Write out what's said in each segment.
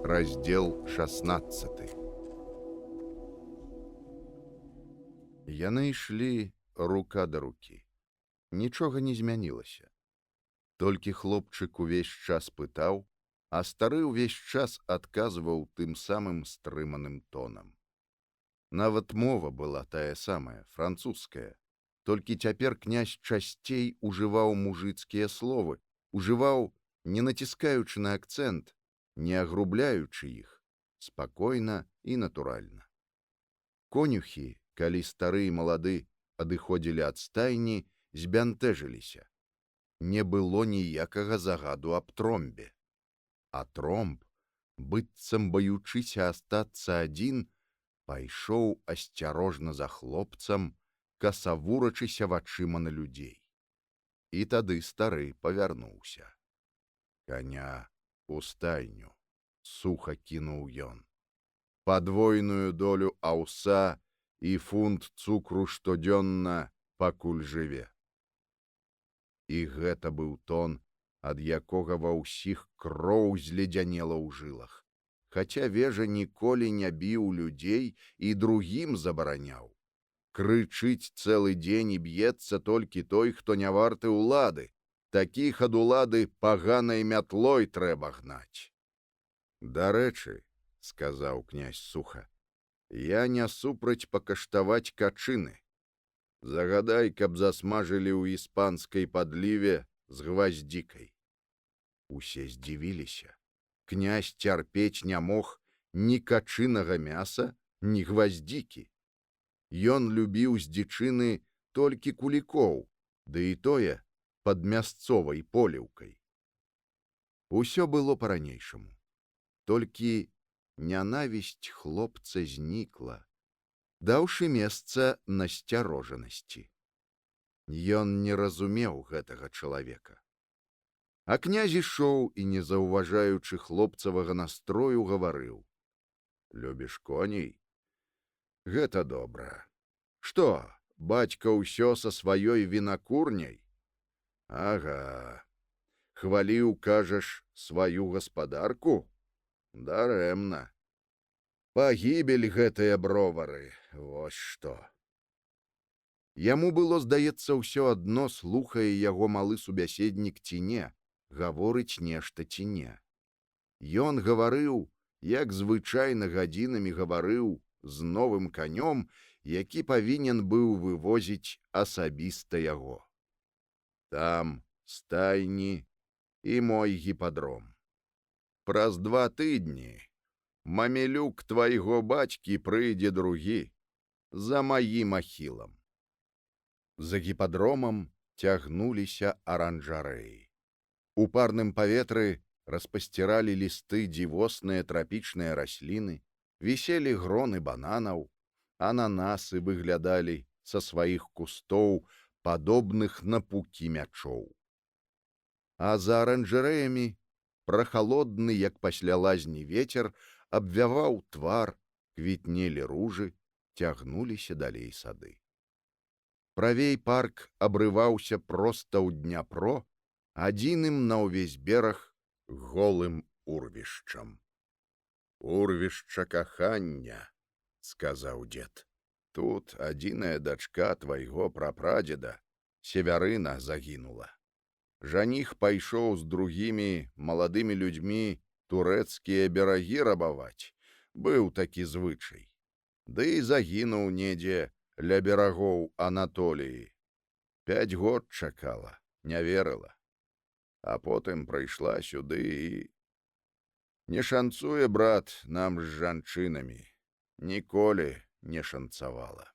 Раздзел 16. Яны ішлі рука да рукі. Нічога не змянілася. Толькі хлопчык увесь час пытаў, а стары ўвесь час адказваў тым самым стрыманым тонам. Нават мова была тая самая, французская. Толькі цяпер князь часцей ужываў мужыцкія словы, ужываў, не націскаючы на акцэнт, не агрубляючы іх, спакойна і натуральна. Конюхі, калі стары і малады адыходзілі ад стайні, збянтэжыліся. Не было ніякага загаду аб тромбе. А тромб, быццам баючыся астацца адзін, пайшоў асцярожна за хлопцам, касавурачыся вачыма на людзей. І тады стары павярнуўся. Каня у стайню, суха кінуў ён. Падвойную долю аўса і фунт цукру штодзённа, пакуль жыве. І гэта быў тон, ад якога ва ўсіх кроў зледзянела ў жылах. Хаця вежа ніколі не біў людзей і другім забараняў. Крычыць цэлы дзень і б'ецца толькі той, хто не варты ўлады. Такіх ад улады паганай мятлой трэба гнаць. Дарэчы, сказаў князь суха, я не супраць пакаштаваць качыны. Загадай, каб засмажылі ў іспанскай падліве з гваздзікай. Усе здзівіліся. Князь цярпець не мог ні качынага мяса, ні гваздзікі. Ён любіў з дзічыны толькі кулікоў, ды і тое пад мясцовай поліўкай. Усё было па-ранейшаму. Толькі нянавісць хлопца знікла, даўшы месца насцярожанасці. Ён не разумеў гэтага чалавека. А князь ішоў і, не заўважаючы хлопцавага настрою, гаварыў: «Любіш коней? Гэта добра. Што, бацька ўсё са сваёй вінакурняй? Ага. Хваліў, кажаш, сваю гаспадарку? Дарэмна. Пагібель гэтыя бровары, вось што». Яму было, здаецца, ўсё адно, слухае яго малы субяседнік ці не, гаворыць нешта ці не. Ён гаварыў, як звычайна гадзінамі гаварыў з новым канём, які павінен быў вывозіць асабіста яго. Там стайні і мой гіпадром. Праз 2 тыдні мамелюк твайго бацькі прыйдзе другі за маім ахілам. За гіпадромам цягнуліся аранжарэі. У парным паветры распасціралі лісты дзівосныя трапічныя расліны, віселі гроны бананаў, ананасы выглядалі са сваіх кустоў, падобных на пукі мячоў. А за аранжарэямі прахалодны, як пасля лазні вецер, абвяваў твар, квітнелі ружы, цягнуліся далей сады. Правей парк абрываўся проста ў Дняпро, адзіным на ўвесь бераг голым урвішчам. «Урвішча кахання», — сказаў дзед. «Тут адзіная дачка твайго прапрадзеда, Севярына, загінула. Жаніх пайшоў з другімі маладымі людзьмі турэцкія берагі рабаваць. Быў такі звычай. Ды і загінуў недзе ля берагоў Анатоліі. 5 год чакала, не верыла. А потым прыйшла сюды і... Не шанцуе, брат, нам з жанчынамі. Ніколі не шанцавала.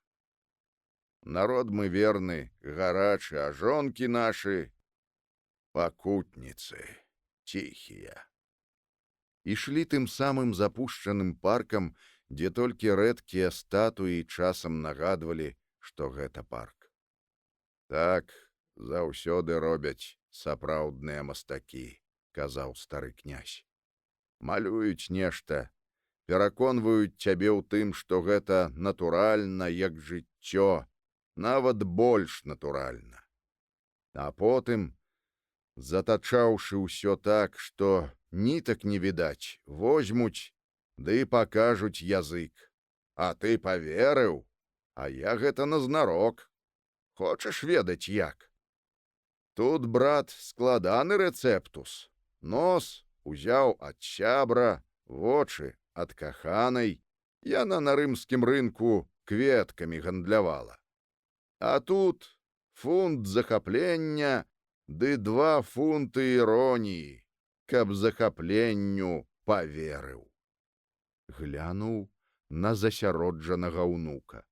Народ мы верны, гарачы, а жонкі нашы пакутніцы, ціхія». Ішлі тым самым запушчаным паркам, дзе толькі рэдкія статуі часам нагадвалі, што гэта парк. «Так заўсёды робяць сапраўдныя мастакі», — казаў стары князь. «Малююць нешта, пераконваюць цябе ў тым, што гэта натуральна, як жыццё, нават больш натуральна. А потым, затачаўшы ўсё так, што нітак не відаць, возьмуць, ды пакажуць язык. А ты паверыў, а я гэта назнарок. Хочаш ведаць як? Тут, брат, складаны рэцэптус. Нос узяў ад сябра, вочы ад каханай. Яна на рымскім рынку кветкамі гандлявала. А тут фунт захаплення ды 2 фунты іроніі, каб захапленню паверыў. Глянуў на засяроджанага ўнука.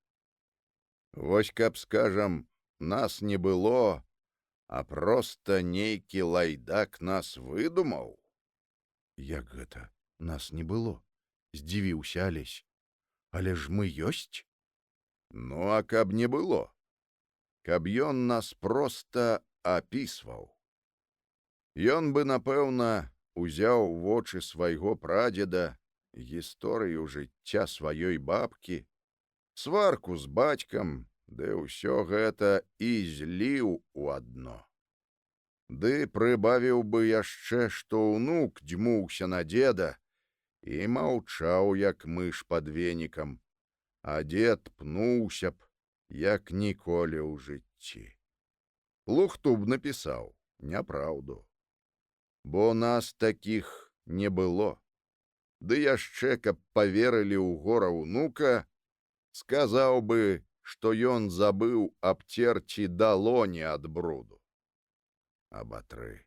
Вось каб, скажам, нас не было, а проста нейкі лайдак нас выдумаў. Як гэта нас не было? Здзівіўся Алесь. Але ж мы ёсць? Ну, а каб не было? Каб ён нас проста апісваў. Ён бы, напэўна, узяў вочы свайго прадзеда, гісторыю жыцця сваёй бабкі, сварку з бацькам, ды ўсё гэта і зліў у адно. Ды прыбавіў бы яшчэ, што ўнук дзьмуўся на дзеда і маўчаў, як мыш пад венікам, а дзед пнуўся б, як ніколі ў жыцці. Лухту б напісаў няпраўду. Бо нас такіх не было. Ды яшчэ, каб паверылі ў гора ўнука, сказаў бы, што ён забыў абцерці далоні ад бруду. Абатры.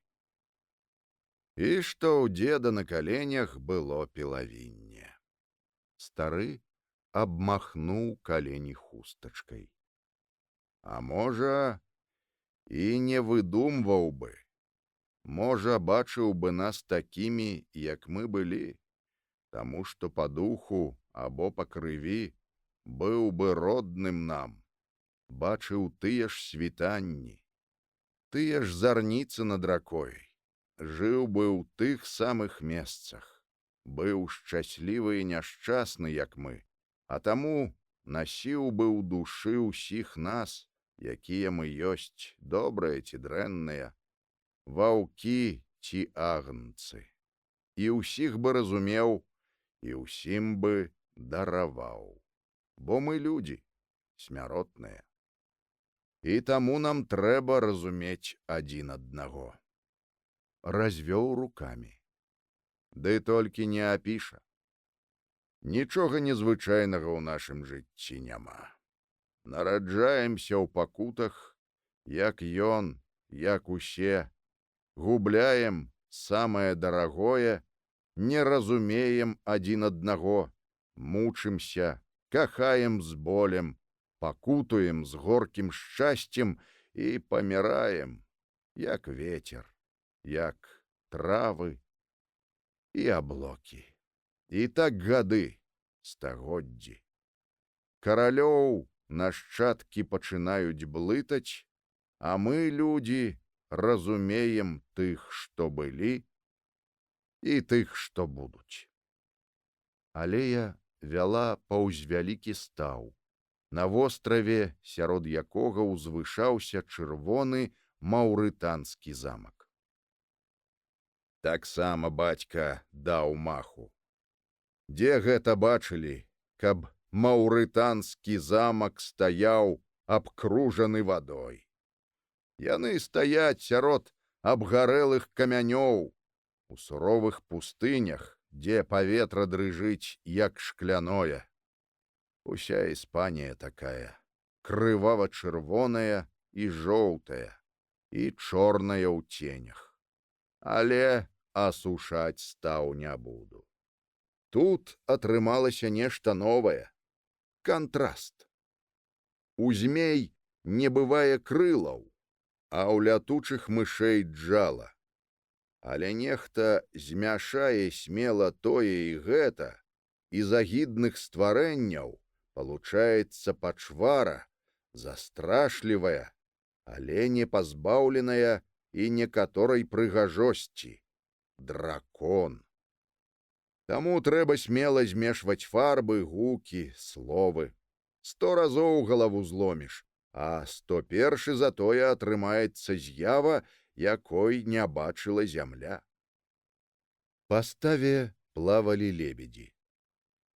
І што ў дзеда на каленях было пілавінне. Стары абмахнуў калені хустачкай. А можа, і не выдумваў бы. Можа, бачыў бы нас такімі, як мы былі, таму што па духу або па крыві быў бы родным нам, бачыў тыя ж світанні, тыя ж зарніцы над ракой, жыў бы ў тых самых месцах, быў шчаслівы і няшчасны, як мы, а таму насіў бы ў душы ўсіх нас, якія мы ёсць, добрыя ці дрэнныя, ваўкі ці агнцы, і ўсіх бы разумеў, і ўсім бы дараваў. Бо мы людзі, смяротныя. І таму нам трэба разумець адзін аднаго. Развёў рукамі. Ды толькі не апіша. Нічога незвычайнага ў нашым жыцці няма. Нараджаемся ў пакутах, як ён, як усе, губляем самае дарагое, не разумеем адзін аднаго, мучымся, кахаем з болем, пакутуем з горкім шчасцем і паміраем, як ветер, як травы і аблокі. І так гады, стагоддзі. Каралёў нашчадкі пачынаюць блытаць, а мы, людзі, разумеем тых, што былі, і тых, што будуць. Алея вяла паўз вялікі стаў, на востраве, сярод якога ўзвышаўся чырвоны маўрытанскі замак. Таксама бацька даў маху. Дзе гэта бачылі, каб маўрытанскі замак стаяў абкружаны вадой? Яны стаяць сярод абгарэлых камянёў, у суровых пустынях, дзе паветра дрыжыць, як шкляное. Уся Іспанія такая, крывава-чырвоная і жоўтая, і чорная ў ценях. Але асушаць стаў не буду. Тут атрымалася нешта новае. Кантраст. У змей не бывае крылаў, а ў лятучых мышэй джала. Але нехта змяшае смела тое і гэта, і з агідных стварэнняў получаецца пачвара, застрашлівая, але не пазбаўленая і некаторай прыгажосці. Дракон. Таму трэба смела змешваць фарбы, гукі, словы. 100 разоў галаву зломіш, а 101 затое атрымаецца з'ява, якой не бачыла зямля. Па ставе плавалі лебедзі.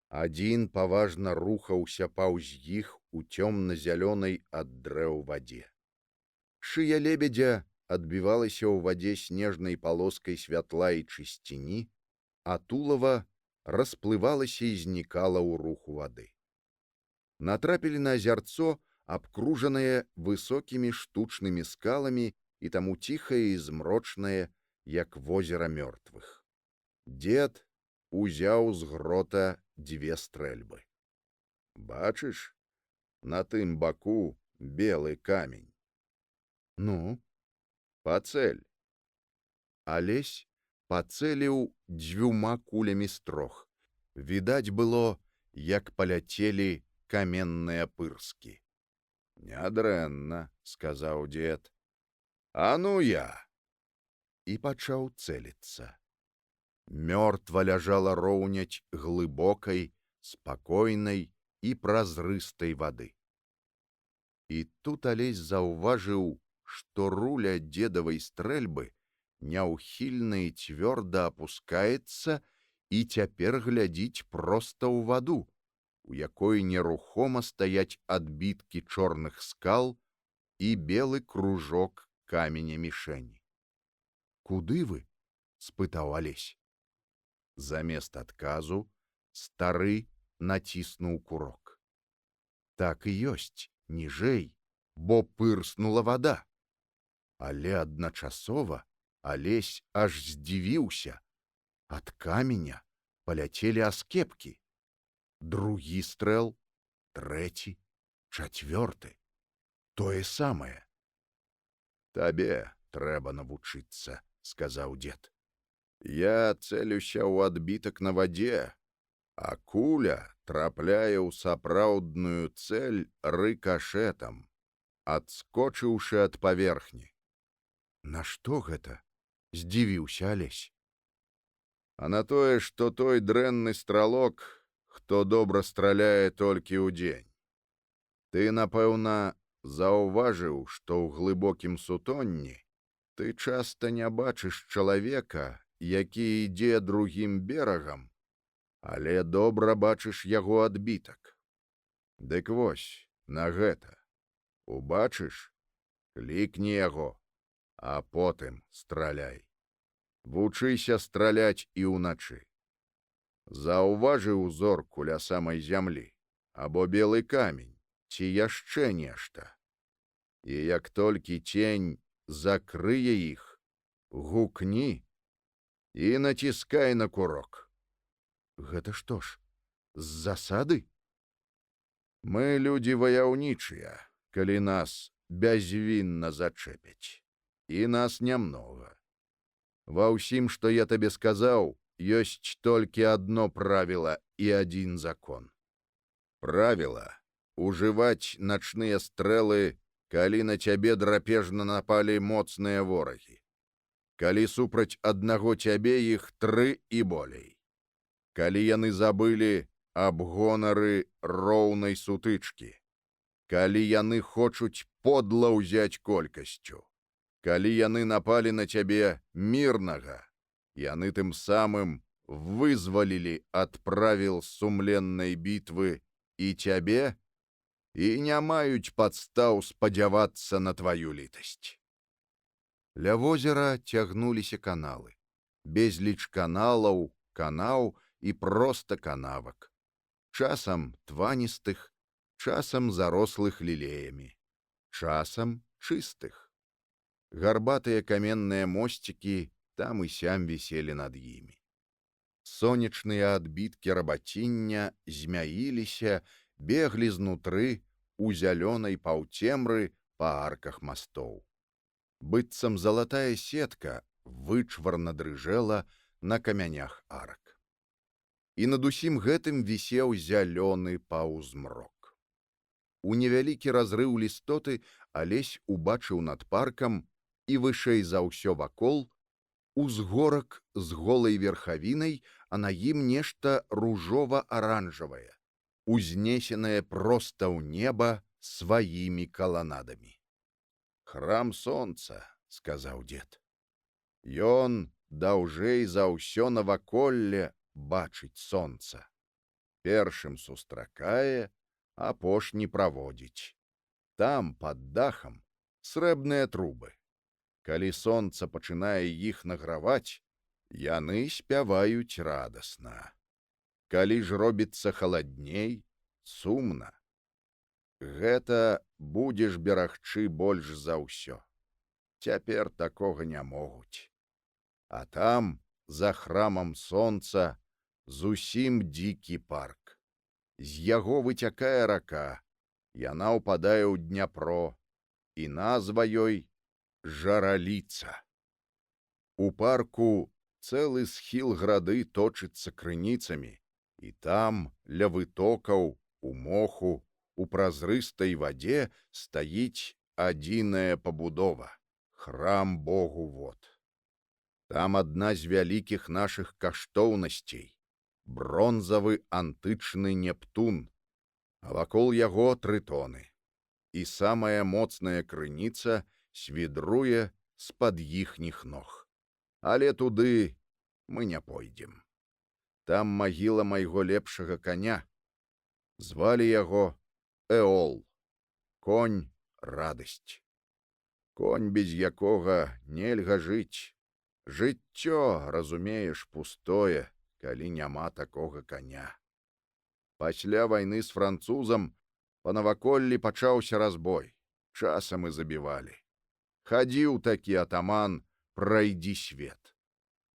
Адзін паважна рухаўся паўз іх у цёмна-зялёнай ад дрэў вадзе. Шыя лебедзя адбівалася ў вадзе снежнай палоскай святла і чысціні, а тулава расплывалася і знікала ў руху вады. Натрапілі на азярцо, абкружанае высокімі штучнымі скаламі і таму ціхае і змрочнае, як возера мёртвых. Дзед узяў з грота 2 стрэльбы. Бачыш, на тым баку белы камень. Ну, пацэль. Алесь пацэліў 2 кулямі з 3. Відаць было, як паляцелі каменныя пырскі. Нядрэнна, сказаў дзед. А ну я. І пачаў цэліцца. Мёртва ляжала роўняць глыбокай, спакойнай і празрыстай вады. І тут Алесь заўважыў, што руля дзедавай стрэльбы няўхільна і цвёрда апускаецца і цяпер глядзіць проста ў ваду, у якой нерухома стаяць адбіткі чорных скал і белы кружок каменя-мішэні. Куды вы? Спытаў Алесь. Замест адказу стары націснуў курок. Так і ёсць, ніжэй, бо пырснула вада. Але адначасова Алесь аж здзівіўся. Ад каменя паляцелі аскепкі. Другі стрэл, 3, 4. Тое самае. Табе трэба навучыцца, сказаў дзед. Я цэлюся ў адбітак на вадзе, а куля трапляе ў сапраўдную цэль рыкашэтам, адскочыўшы ад паверхні. Нашто гэта? Здзівіўся Алесь. А на тое, што той дрэнны стралок, хто добра страляе толькі ўдзень. Ты, напэўна, заўважыў, што ў глыбокім сутонні ты часта не бачыш чалавека, які ідзе другім берагам, але добра бачыш яго адбітак. Дык вось, на гэта. Убачыш, клікні яго, а потым страляй. Вучыся страляць і ўначы. Заўважыў зорку ля самай зямлі, або белы камень, ці яшчэ нешта. І як толькі цень закрые іх, гукні і націскай на курок. Гэта што ж, з засады? Мы людзі ваяўнічыя, калі нас бязвінна зачэпяць. І нас нямнога. Ва ўсім, што я табе сказаў, ёсць толькі адно правіла і адзін закон. Правіла ужываць начныя стрэлы, калі на цябе драпежна напалі моцныя ворагі. Калі супраць аднаго цябе іх 3 і болей. Калі яны забылі аб гонары роўнай сутычкі. Калі яны хочуць подла ўзяць колькасцю. Калі яны напалі на цябе мірнага, яны тым самым вызвалілі ад правіл сумленнай бітвы і цябе, і не маюць падстаў спадзявацца на тваю літасць. Ля возера цягнуліся каналы. Безліч каналаў, канаў і проста канавак. Часам тваністых, часам зарослых лілеямі, часам чыстых. Гарбатыя каменныя мосцікі там і сям віселі над імі. Сонечныя адбіткі рабаціння змяіліся, беглі знутры у зялёнай паўцемры па арках мастоў. Быццам залатая сетка вычварна дрыжэла на камянях арак. І над усім гэтым вісеў зялёны паўзмрок. У невялікі разрыў лістоты Алесь убачыў над паркам і вышэй за ўсё вакол узгорак з голай верхавінай, а на ім нешта ружова-аранжавае, узнесенае проста ў неба сваімі каланадамі. «Храм сонца», — сказаў дзед. «Ён даўжэй за ўсё наваколле бачыць сонца. Першым сустракае, апошні праводзіць. Там, пад дахам, срэбныя трубы. Калі сонца пачынае іх награваць, яны спяваюць радасна. Калі ж робіцца халадней, сумна. Гэта будзеш берагчы больш за ўсё. Цяпер такога не могуць. А там, за храмам сонца, зусім дзікі парк. З яго выцякае рака, яна ўпадае ў Дняпро, і назва ёй Жараліца. У парку цэлы схіл грады точыцца крыніцамі, і там, ля вытокаў, у моху, у празрыстай вадзе стаіць адзіная пабудова — храм Богу вод. Там адна з вялікіх нашых каштоўнасцей — бронзавы антычны Нептун, а вакол яго трытоны. І самая моцная крыніца свідруе з-пад іхніх ног. Але туды мы не пойдзем. Там магіла майго лепшага каня. Звалі яго Эол. Конь — радасць. Конь, без якога нельга жыць. Жыццё, разумееш, пустое, калі няма такога коня. Пасля вайны з французам па наваколлі пачаўся разбой. Часам і забівалі. Хадзіў такі атаман, прайдзі свет.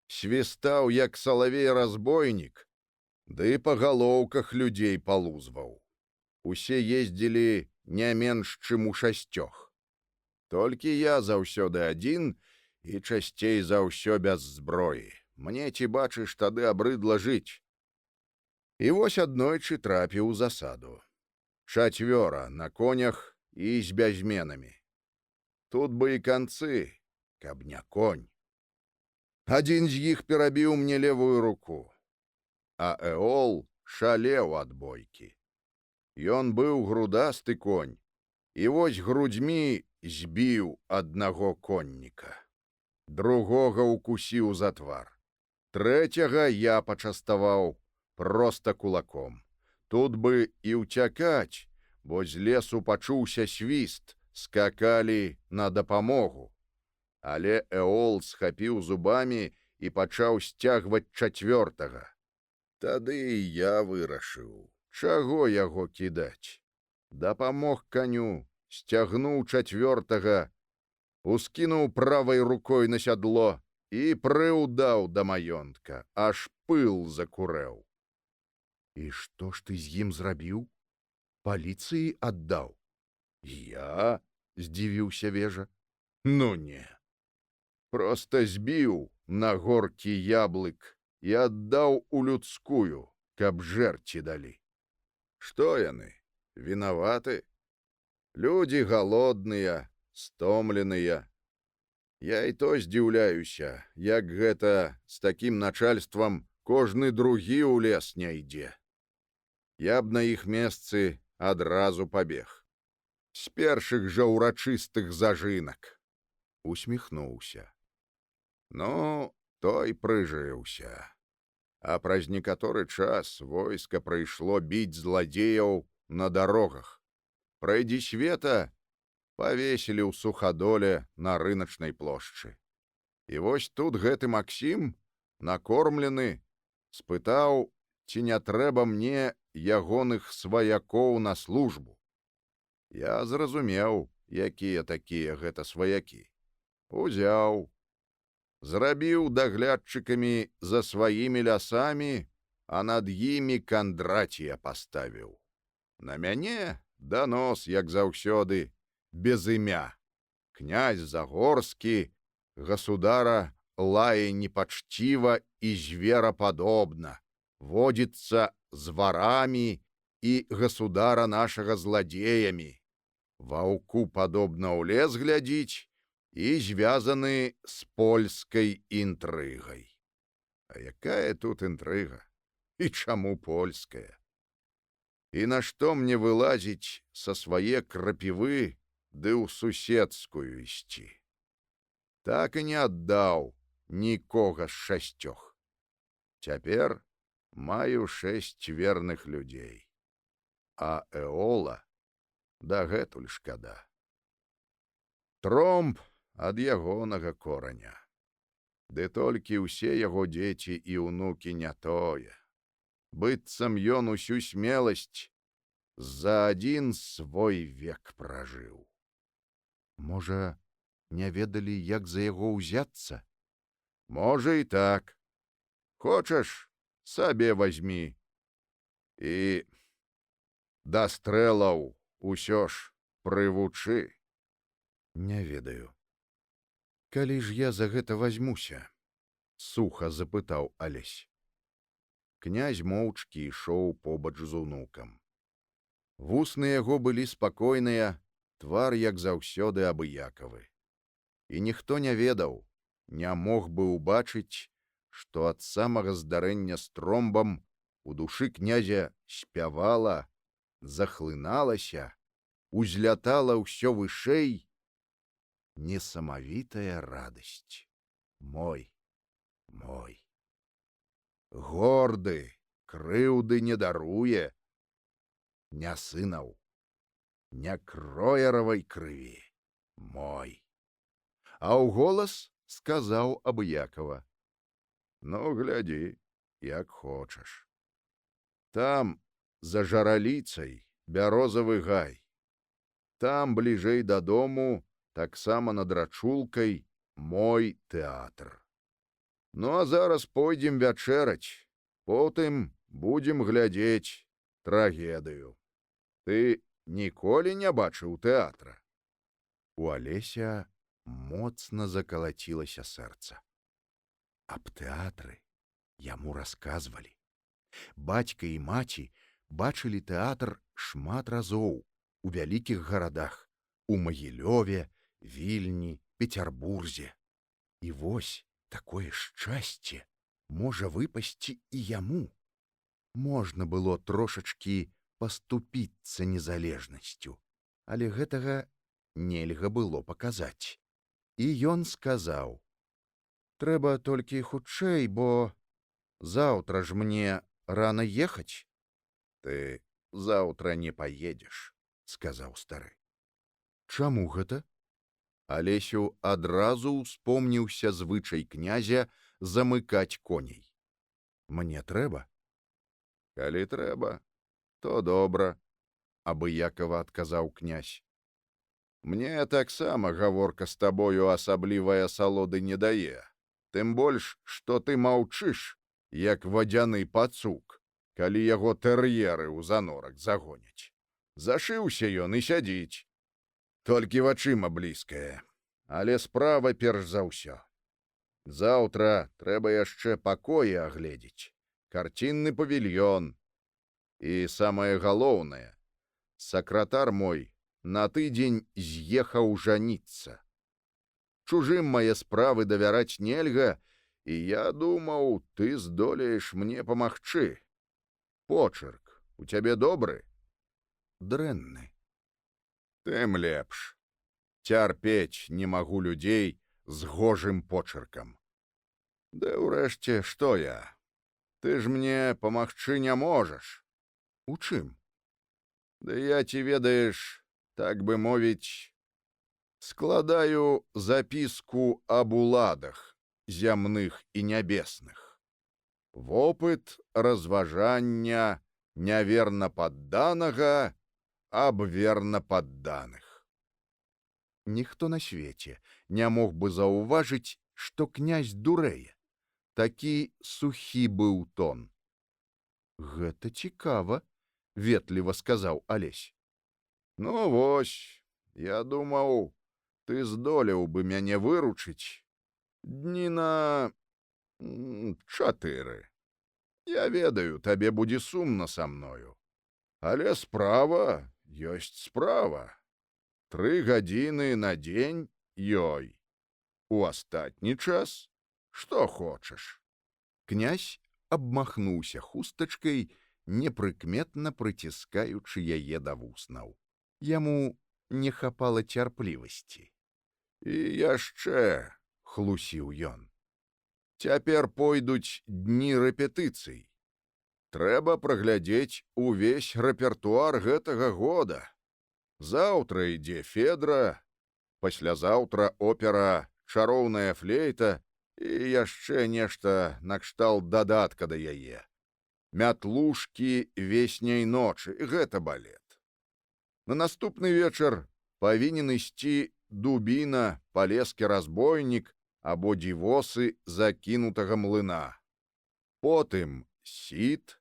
Свістаў, як салавей-разбойнік, ды па галоўках людзей палузваў. Усе ездзілі не менш, чым у 6. Толькі я заўсёды адзін і часцей за ўсё без зброі. Мне, ці бачыш, тады абрыдла жыць. І вось аднойчы трапіў у засаду. 4 на конях і з бязменамі. Тут бы і канцы, каб не конь. Адзін з іх перабіў мне левую руку, а Эол шалеў ад бойкі. Ён быў грудасты конь, і вось грудзьмі збіў аднаго конніка. Другога укусіў за твар. Трэцяга я пачаставаў проста кулаком. Тут бы і ўцякаць, бо з лесу пачуўся свіст, скакалі на дапамогу. Але Эол схапіў зубамі і пачаў сцягваць 4. Тады і я вырашыў, чаго яго кідаць. Дапамог каню, сцягнуў 4, ускінуў правай рукой на сядло і прыўдаў да маёнтка, аж пыл закурэў. І што ж ты з ім зрабіў? Паліцыі аддаў? Я? Здзівіўся вежа. Ну не. Проста збіў на горкі яблык і аддаў у людскую, каб жэрці далі. Што яны? Вінаваты? Людзі галодныя, стомленыя. Я і то здзіўляюся, як гэта з такім начальствам кожны другі ў лес не ідзе. Я б на іх месцы адразу пабег. З першых жа ўрачыстых зажынак. Усміхнуўся. Ну, той прыжыўся. А праз некаторы час войска прыйшло біць зладзеяў на дарогах. Прайдзі света павесілі ў Суходоле на рыначнай плошчы. І вось тут гэты Максім, накормлены, спытаў, ці не трэба мне ягоных сваякоў на службу. Я зразумеў, якія такія гэта сваякі. Узяў. Зрабіў даглядчыкамі за сваімі лясамі, а над імі Кандратія паставіў. На мяне данос, як заўсёды, без імя. Князь Загорскі государа лае непачціва і зверападобна, водзіцца з варамі і государа нашага зладзеямі. Ваўку падобна ў лес глядзіць і звязаны з польскай інтрыгай. А якая тут інтрыга? І чаму польская? І нашто мне вылазіць са свае крапівы ды ў суседскую ісці? Так і не аддаў, нікога з 6. Цяпер маю 6 верных людзей. А Эола дагэтуль шкада. Тромб ад ягонага кораня. Ды толькі ўсе яго дзеці і ўнукі не тое. Быццам ён усю смеласць за адзін свой век пражыў. Можа, не ведалі, як за яго ўзяцца? Можа і так. Хочаш, сабе вазьмі. І да стрэлаў усё ж прывучы. Не ведаю. Калі ж я за гэта вазьмуся? Суха запытаў Алесь. Князь моўчкі ішоў побач з унукам. Вусны яго былі спакойныя, твар, як заўсёды, абыякавы. І ніхто не ведаў, не мог бы ўбачыць, што ад самага здарэння з Тромбам у душы князя спявала, захлыналася, узлятала ўсё вышэй несамавітая радасць. Мой, мой. Горды, крыўды не даруе, не сынаў, не кроеравай крыві, мой. А ў голас сказаў абыякава. Ну, глядзі, як хочаш. Там, за жараліцай, бярозавы гай. Там, бліжэй дадому, таксама над рачулкай, мой тэатр. Ну, а зараз пойдзем вячэраць, потым будзем глядзець трагедыю. Ты ніколі не бачыў тэатра? У Алеся моцна закалацілася сэрца. Аб тэатры яму расказвалі. Бацька і маці бачылі тэатр шмат разоў у вялікіх гарадах, у Магілёве, Вільні, Пецярбурзе. І вось такое шчасце можа выпасці і яму. Можна было трошачкі паступіцца незалежнасцю, але гэтага нельга было паказаць. І ён сказаў: «Трэба толькі хутчэй, бо заўтра ж мне рана ехаць». «Ты заўтра не паедзеш», — сказаў стары. «Чаму гэта?» Алесю адразу ўспомніўся звычай князя замыкаць коней. «Мне трэба?» «Калі трэба, то добра», — абыякава адказаў князь. «Мне таксама гаворка з табою асаблівай асалоды не дае. Тым больш, што ты маўчыш, як вадзяны пацук, калі яго тэр'еры ў занорак загоняць. Зашыўся ён і сядзіць. Толькі вачыма блізкае, але справа перш за ўсё. Заўтра трэба яшчэ пакоі агледзець, карцінны павільён. І самае галоўнае, сакратар мой на тыдзень з'ехаў жаніцца. Чужым мае справы давяраць нельга, і я думаў, ты здолееш мне памагчы. Почерк у цябе добры?» «Дрэнны». «Тым лепш. Цярпець не магу людзей з гожым почеркам. Ды ўрэшце, што я? Ты ж мне памагчы не можаш». «У чым?» «Ды я, ці ведаеш, так бы мовіць, складаю запіску аб уладах зямных і нябесных. Вопыт разважання няверна падданага аб верна падданых». Ніхто на свеце не мог бы заўважыць, што князь дурэе. Такі сухі быў тон. «Гэта цікава», — ветліва сказаў Алесь. «Ну вось, я думаў, ты здолеў бы мяне выручыць дні на 4. Я ведаю, табе будзе сумна са мною. Але справа ёсць справа. 3 гадзіны на дзень ёй. У астатні час што хочаш». Князь абмахнуўся хустачкай, непрыкметна прыціскаючы яе да вуснаў. Яму не хапала цярплівасці. «І яшчэ», — хлусіў ён, Цяпер пойдуць дні рэпетыцый. Трэба праглядзець увесь рэпертуар гэтага года. Заўтра ідзе Федра, паслязаўтра опера «Чароўная флейта» і яшчэ нешта накшталт дадатка да яе. «Мятлушкі весняй ночы» — гэта балет. На наступны вечар павінен ісці «Дубіна», «Палескі разбойнік» або «Дзівосы закінутага млына». Потым «Сід»,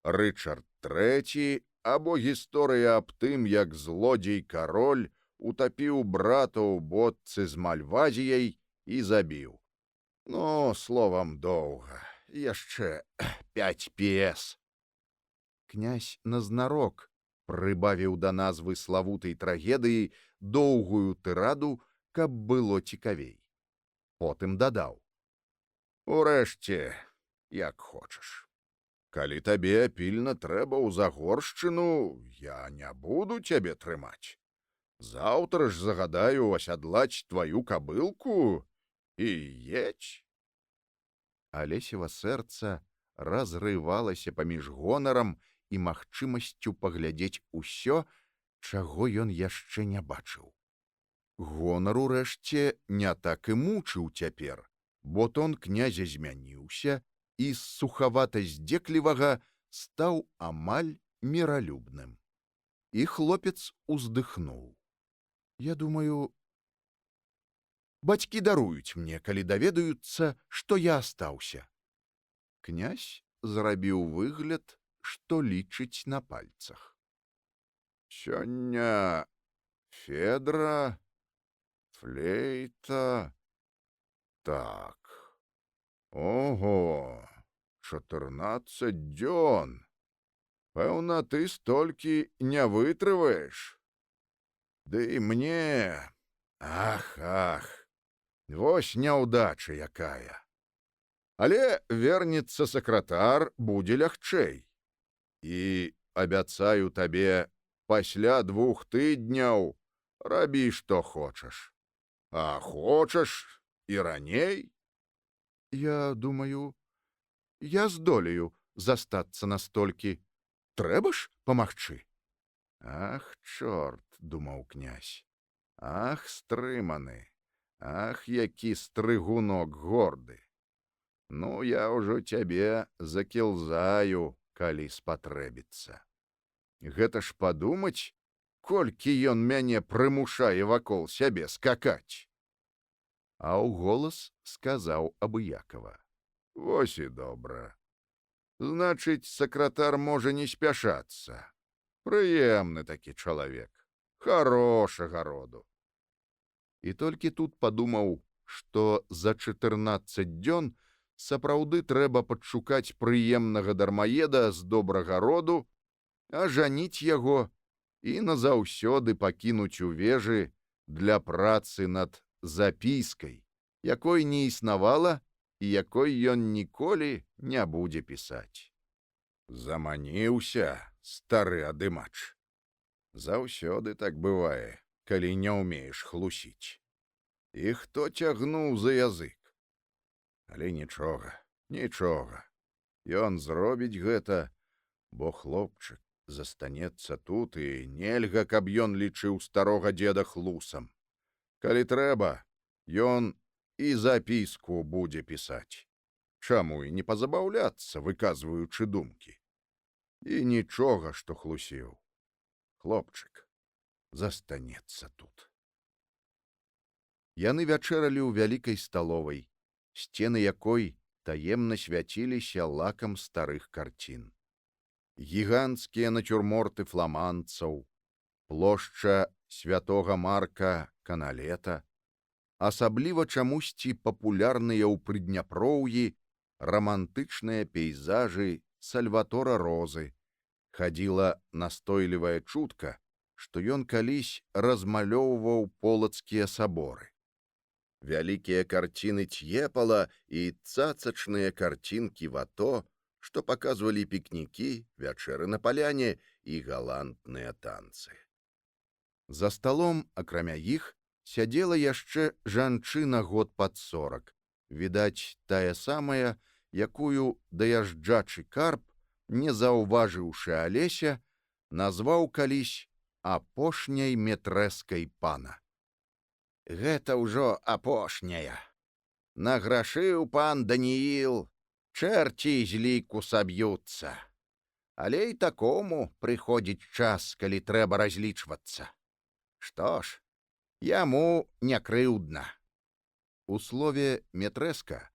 «Рычард III» або гісторыя аб тым, як злодзей-кароль утапіў брата ў бочцы з Мальвазіяй і забіў. Ну, словам, доўга. Яшчэ 5 п'ес. Князь назнарок прыбавіў да назвы славутай трагедыі доўгую тыраду, каб было цікавей. Потым дадаў: «Урэшце, як хочаш. Калі табе пільна трэба ў Загоршчыну, я не буду цябе трымаць. Заўтра ж загадаю асядлаць тваю кабылку і едзь». Алесева сэрца разрывалася паміж гонарам і магчымасцю паглядзець усё, чаго ён яшчэ не бачыў. Гонар урэшце не так і мучыў цяпер, бо тон князя змяніўся і з сухавата-здзеклівага стаў амаль міралюбным. І хлопец уздыхнуў. Я думаю, бацькі даруюць мне, калі даведаюцца, што я астаўся. Князь зрабіў выгляд, што лічыць на пальцах. Сёння Федра, флейта... Так. Ого, 14 дзён. Пэўна, ты столькі не вытрываеш. Ды і мне... Ах. Вось няўдача якая. Але вернецца сакратар, будзе лягчэй. І абяцаю табе, пасля 2 тыдняў рабі, што хочаш. А хочаш і раней? Я думаю, я здолею застацца настолькі. Трэба ж памагчы. Ах, чорт, думаў князь. Ах, стрыманы. Ах, які стрыгунок горды. Ну, я ўжо цябе закілзаю, калі спатрэбіцца. Гэта ж падумаць, колькі ён мяне прымушае вакол сябе скакаць. А ўголас сказаў абыякава: «Вось і добра. Значыць, сакратар можа не спяшацца. Прыемны такі чалавек, хорошага роду». І толькі тут падумаў, што за 14 дзён сапраўды трэба падшукаць прыемнага дармаеда з добрага роду, ажаніць яго і назаўсёды пакінуць у вежы для працы над запіскай, якой не існавала і якой ён ніколі не будзе пісаць. Заманіўся стары адымач. Заўсёды так бывае, калі не ўмееш хлусіць. І хто цягнуў за язык? Але нічога. Ён зробіць гэта, бо хлопчык застанецца тут, і нельга, каб ён лічыў старога дзеда хлусам. Калі трэба, ён і запіску будзе пісаць. Чаму і не пазабаўляцца, выказваючы думкі? І нічога, што хлусіў. Хлопчык застанецца тут. Яны вячэралі ў вялікай сталовай, сцены якой таемна свяціліся лакам старых карцін. Гіганцкія нацюрморты фламандцаў, плошча святога Марка Каналета, асабліва чамусьці папулярныя ў Прыдняпроўі рамантычныя пейзажы Сальватора Розы. Хадзіла настойлівая чутка, што ён калісь размалёўваў полацкія саборы. Вялікія карціны Тьепала і цацачныя карцінкі Вато, што паказвалі пікнікі, вячэры на паляне і галантныя танцы. За сталом, акрамя іх, сядзела яшчэ жанчына год пад 40, Відаць, тая самая, якую даязджачы карп, не заўважыўшы Алеся, назваў калісь апошняй метрэскай пана. Гэта ўжо апошняя. Награшыў пан Данііл, чэрці з ліку саб'юцца. Але і такому прыходзіць час, калі трэба разлічвацца. Што ж, яму не крыўдна. У слове «метрэска»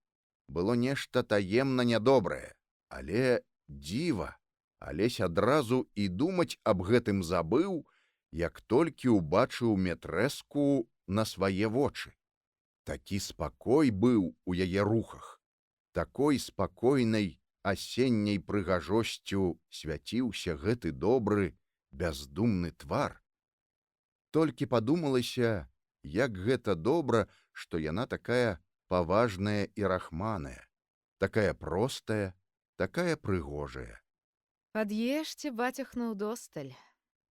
было нешта таемна нядобрае, але дзіва, Алесь адразу і думаць аб гэтым забыў, як толькі ўбачыў метрэску на свае вочы. Такі спакой быў у яе рухах, такой спакойнай асенняй прыгажосцю свяціўся гэты добры, бяздумны твар. Толькі падумалася, як гэта добра, што яна такая паважная і рахманая, такая простая, такая прыгожая. Пад'ешце, бацюхна, удосталь.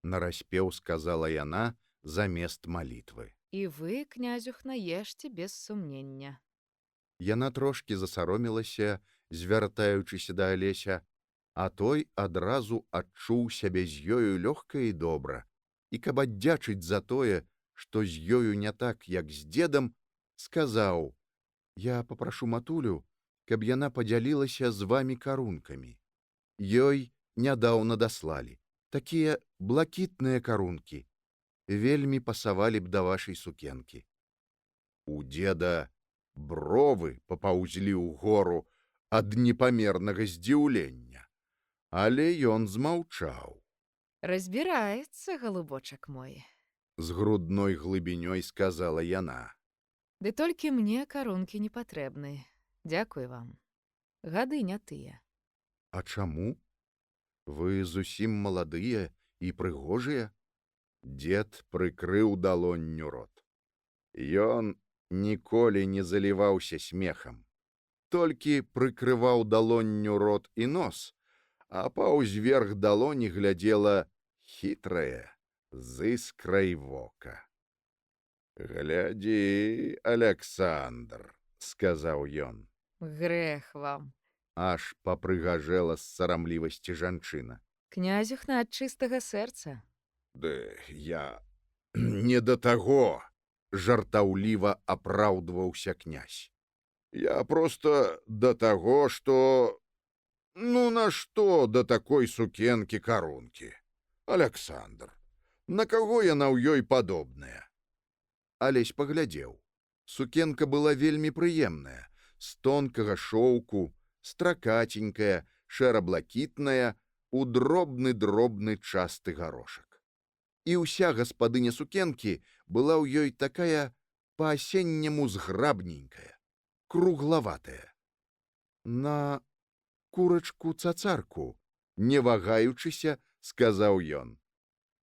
Нараспеў сказала яна замест малітвы. І вы, князюхна, ешце без сумнення. Яна трошкі засаромілася, звяртаючыся да Алеся, а той адразу адчуў сябе з ёю лёгка і добра, і каб аддзячыць за тое, што з ёю не так, як з дзедам, сказаў: «Я папрашу матулю, каб яна падзялілася з вамі карункамі. Ёй нядаўна даслалі. Такія блакітныя карункі. Вельмі пасавалі б да вашай сукенкі». У дзеда бровы папаўзлі ўгору ад непамернага здзіўлення, але ён змаўчаў. Разбіраецца, галубочак мой. З грудной глыбінёй сказала яна. Ды толькі мне карункі не патрэбны. Дзякуй вам. Гады не тыя. А чаму? Вы зусім маладыя і прыгожыя? Дзед прыкрыў далонню рот. Ён ніколі не заліваўся смехам, толькі прыкрываў далонню рот і нос, а паўзверх далоні глядзела хітрая, з іскрай вока. «Глядзі, Аляксандр», — сказаў ён. Грэх вам. Аж папрыгажэла з сарамлівасці жанчына. Князюхна ад чыстага сэрца. «Да я не да таго», — жартаўліва апраўдваўся князь. «Я проста да таго, што... Ну, нашто да такой сукенкі карункі? Аляксандр, на каго яна ў ёй падобная?» Алесь паглядзеў. Сукенка была вельмі прыемная, з тонкага шоўку, стракаценькая, шэра-блакітная, у дробны-дробны часты гарошак. І ўся гаспадыня сукенкі была ў ёй такая па-асенняму зграбненькая, круглаватая. «На курачку-цацарку», не вагаючыся, сказаў ён.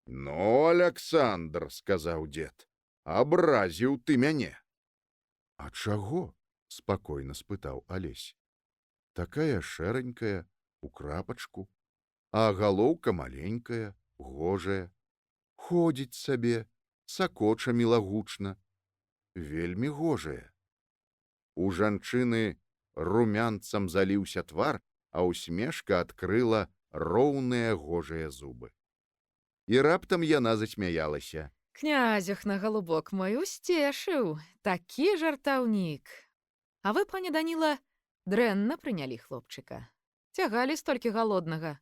«Ну, Аляксандр», — сказаў дзед, — «абразіў ты мяне». «А чаго?» — спакойна спытаў Алесь. «Такая шэранькая, у крапачку, а галоўка маленькая, гожая, ходзіць сабе, сакоча мілагучна, вельмі гожая». У жанчыны румянцам заліўся твар, а усмешка адкрыла роўныя гожыя зубы. І раптам яна засмяялася. Князюхна, галубок мой, усцешыў. Такі жартаўнік. А вы, пане Даніла, дрэнна прынялі хлопчыка. Цягалі столькі галоднага.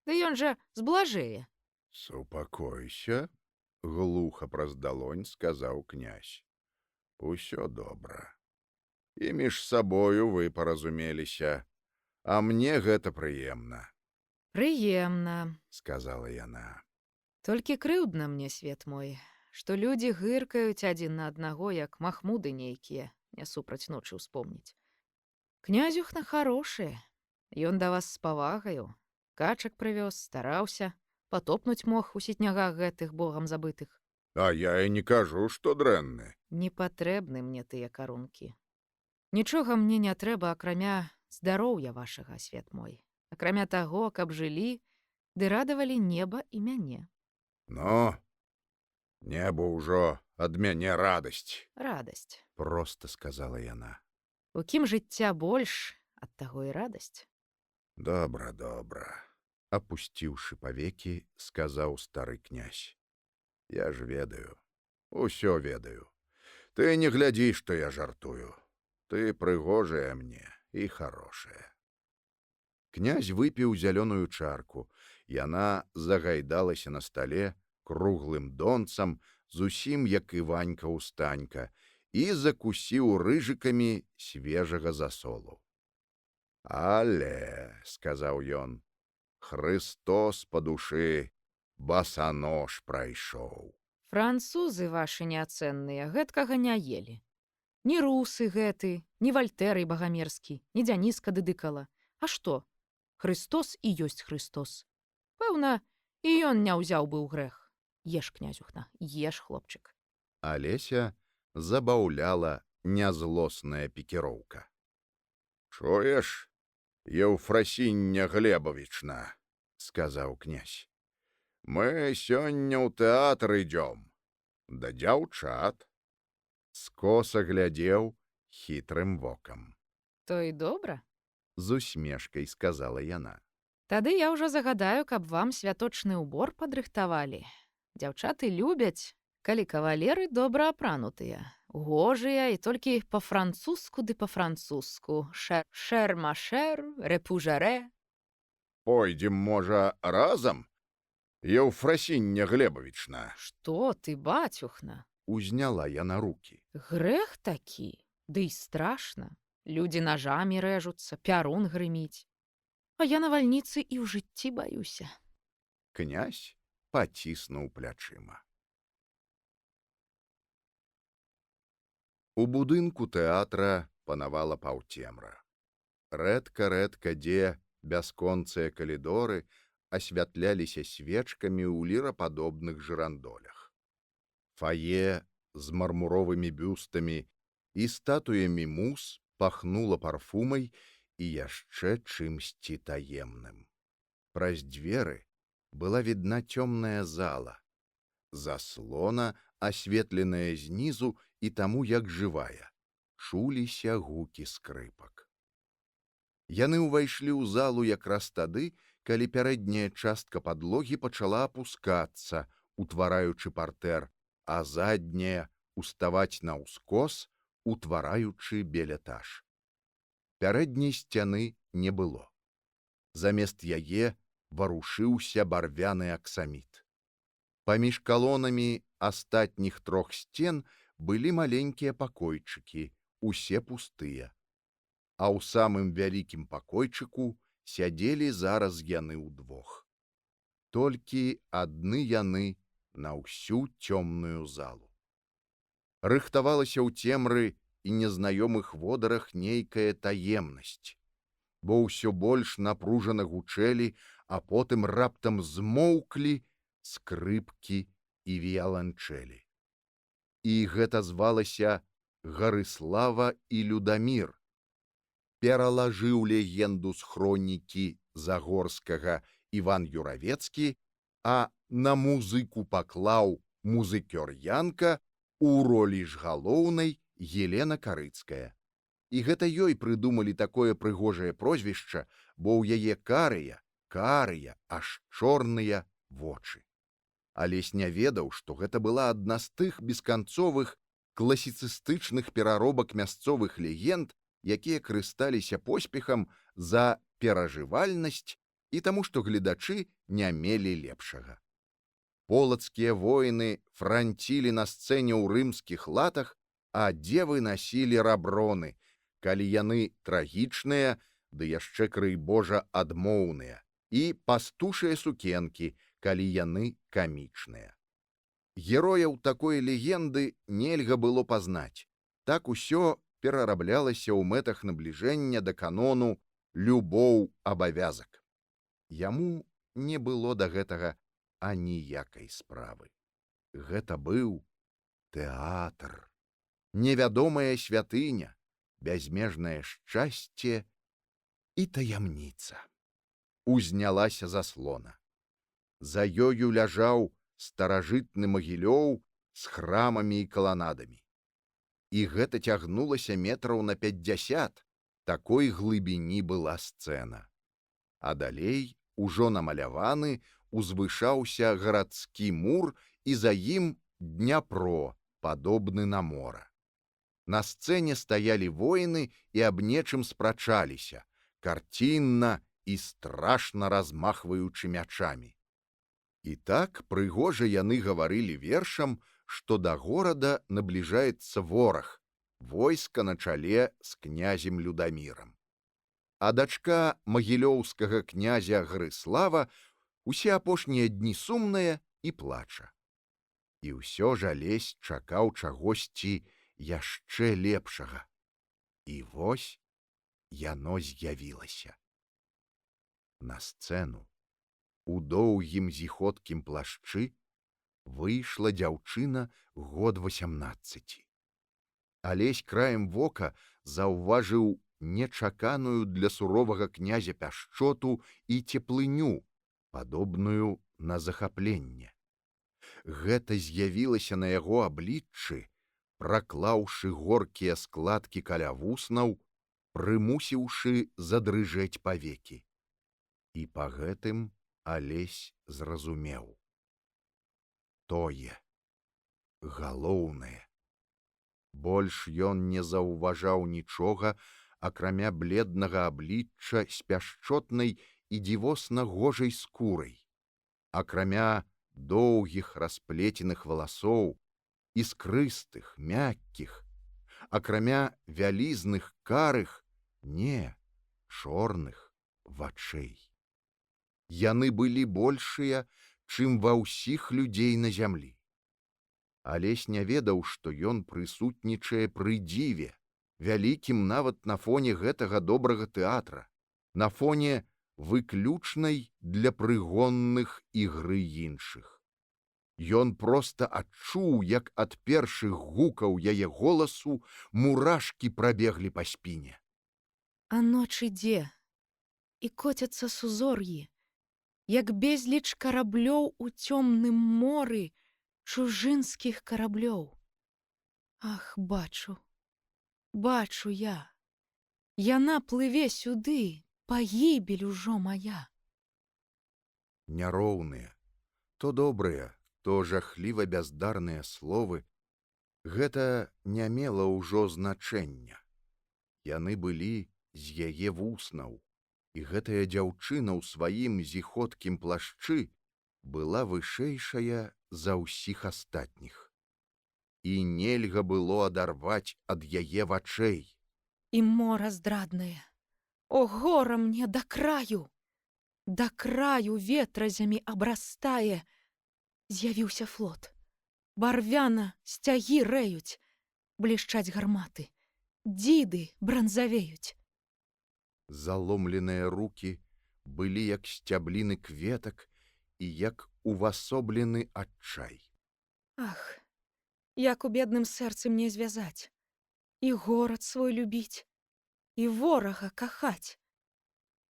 Ды ён жа зблажэе. «Супакойся», — глуха праз далонь сказаў князь. «Усё добра. І між сабою вы паразумеліся, а мне гэта прыемна». Прыемна, — сказала яна. Толькі крыўдна мне, свет мой, што людзі гыркаюць адзін на аднаго, як махмуды нейкія, не супраць ночы ўспомніць. Князюхна харошы, ён да вас з павагаю, качак прывёз, стараўся, патопнуць мог у сетнягах гэтых богам забытых. «А я і не кажу, што дрэнны». Не патрэбны мне тыя карункі. Нічога мне не трэба, акрамя здароўя вашага, свет мой, акрамя таго, каб жылі, ды радавалі неба і мяне. «Ну, небо ўжо ад мяне радасць», Радасць. — проста сказала яна. У кім жыцця больш, ад таго і радасць. Добра, добра. Апусціўшы павекі, сказаў стары князь. Я ж ведаю, усё ведаю. Ты не глядзі, што я жартую. Ты прыгожая мне і хорошая. Князь выпіў зялёную чарку. Яна загайдалася на стале круглым донцам, зусім як Іванька-ўстанька, і закусіў рыжыкамі свежага засолу. Але, сказаў ён, Хрыстос па душы басанож прайшоў. Французы вашы няцэнныя гэткага не елі. Ні русы гэты, ні вальтэрый багамерскі, ні Дзяніска дыдыкала. А што? Хрыстос і ёсць Хрыстос. Пэўна, і ён не ўзяў быў грэх. Еш, князюхна, еш, хлопчык. Алеся забаўляла нязлосная пікіроўка. Чуеш, Еўфрасіння Глебавічна, сказаў князь, мы сёння ў тэатр ідём, да дзяўчат. Скоса глядзеў хітрым вокам. То і добра. З усмешкай сказала яна. Тады я ўжо загадаю, каб вам святочны ўбор падрыхтавалі. Дзяўчаты любяць, калі кавалеры добра апранутыя, гожыя і толькі па-французску ды па-французску. Шэр-машэр, рэпужарэ. Пойдзем, можа, разам? Еўфрасіння Глебавічна. Што ты, бацюхна? Узняла яна рукі. Грэх такі, ды і страшна. Людзі нажамі рэжуцца, пярун грыміць. А я на вальніцы і ў жыцці баюся. Князь паціснуў плячыма. У будынку тэатра панавала паўцемра. Рэдка-рэдка дзе бясконцыя калідоры асвятляліся свечкамі ў лірападобных жырандолях. Фае з мармуровымі бюстамі і статуямі муз пахнула парфумай і яшчэ чымсьці таемным. Праз дзверы была відна цёмная зала, заслона, асветленая знізу і таму як жывая, чуліся гукі скрыпак. Яны ўвайшлі ў залу якраз тады, калі пярэдняя частка падлогі пачала апускацца, утвараючы партэр, а задняя уставаць наўскос, утвараючы белетаж. Пярэдняй сцяны не было. Замест яе варушыўся барвяны аксаміт. Паміж калонамі астатніх трох сцен былі маленькія пакойчыкі, усе пустыя. А ў самым вялікім пакойчыку сядзелі зараз яны ўдвох. Толькі адны яны на ўсю цёмную залу. Рыхтавалася ў цемры і незнаёмых водарах нейкая таемнасць, бо ўсё больш напружана гучэлі, а потым раптам змоўклі скрыпкі і віяланчэлі. І гэта звалася Гарыслава і Людамір. Пералажыў легенду з хронікі Загорскага Іван Юравецкі, а на музыку паклаў музыкёр Янка, у ролі ж галоўнай Елена Карыцкая. І гэта ёй прыдумалі такое прыгожае прозвішча, бо ў яе карыя, аж чорныя вочы. Алесь не ведаў, што гэта была адна з тых бесканцовых класіцыстычных пераробак мясцовых легенд, якія карысталіся поспехам за перажывальнасць і таму, што гледачы не мелі лепшага. Полацкія воіны францілі на сцэне ў рымскіх латах, а дзевы насілі раброны, калі яны трагічныя, ды яшчэ, крый Божа, адмоўныя, і пастушыя сукенкі, калі яны камічныя. Герояў такой легенды нельга было пазнаць. Так усё перараблялася ў мэтах набліжэння да канону любоў-абавязак. Яму не было да гэтага аніякай справы. Гэта быў тэатр, невядомая святыня, бязмежнае шчасце і таямніца. Узнялася заслона. За ёю ляжаў старажытны магілёў з храмамі і каланадамі. І гэта цягнулася метраў на 50, такой глыбіні была сцэна. А далей, ужо намаляваны, узвышаўся гарадскі мур, і за ім Дняпро, падобны на мора. На сцэне стаялі воіны і аб нечым спрачаліся, карцінна і страшна размахваючы мячамі. І так прыгожа яны гаварылі вершам, што да горада набліжаецца вораг, войска на чале з князем Людамірам. А дачка магілёўскага князя Грыслава усе апошнія дні сумная і плача. І ўсё ж Алесь чакаў чагосьці яшчэ лепшага. І вось яно з'явілася. На сцэну у доўгім зіходкім плашчы выйшла дзяўчына год 18. Алесь краем вока заўважыў нечаканую для суровага князя пяшчоту і цеплыню, падобную на захапленне. Гэта з'явілася на яго абліччы, праклаўшы горкія складкі каля вуснаў, прымусіўшы задрыжэць павекі. І па гэтым Алесь зразумеў. Тое, галоўнае. Больш ён не заўважаў нічога, акрамя бледнага аблічча з пяшчотнай і дзівосна гожай скурай, акрамя доўгіх расплеценых валасоў, іскрыстых, мяккіх, акрамя вялізных карых, не, чорных вачэй. Яны былі большыя, чым ва ўсіх людзей на зямлі. Алесь не ведаў, што ён прысутнічае пры дзіве, вялікім нават на фоне гэтага добрага тэатра, на фоне выключнай для прыгонных ігры іншых. Ён проста адчуў, як ад першых гукаў яе голасу мурашкі прабеглі па спіне. А ноч ідзе, і коцяцца сузор'і, як безліч караблёў у цёмным моры, чужынскіх караблёў. Ах, бачу, бачу я. Яна плыве сюды, пагібель ужо мая. Няроўныя, то добрыя, то жахліва бяздарныя словы, гэта не мела ўжо значэння. Яны былі з яе вуснаў, і гэтая дзяўчына ў сваім зіходкім плашчы была вышэйшая за ўсіх астатніх. І нельга было адарваць ад яе вачэй. І мора здраднае. О, гора мне да краю ветразямі абрастае. З'явіўся флот. Барвяна сцягі рэюць, блішчаць гарматы, дзіды бранзавеюць. Заломленыя рукі былі як сцябліны кветак і як увасоблены адчай. Ах, як у бедным сэрцы мне звязаць, і горад свой любіць, і ворага кахаць.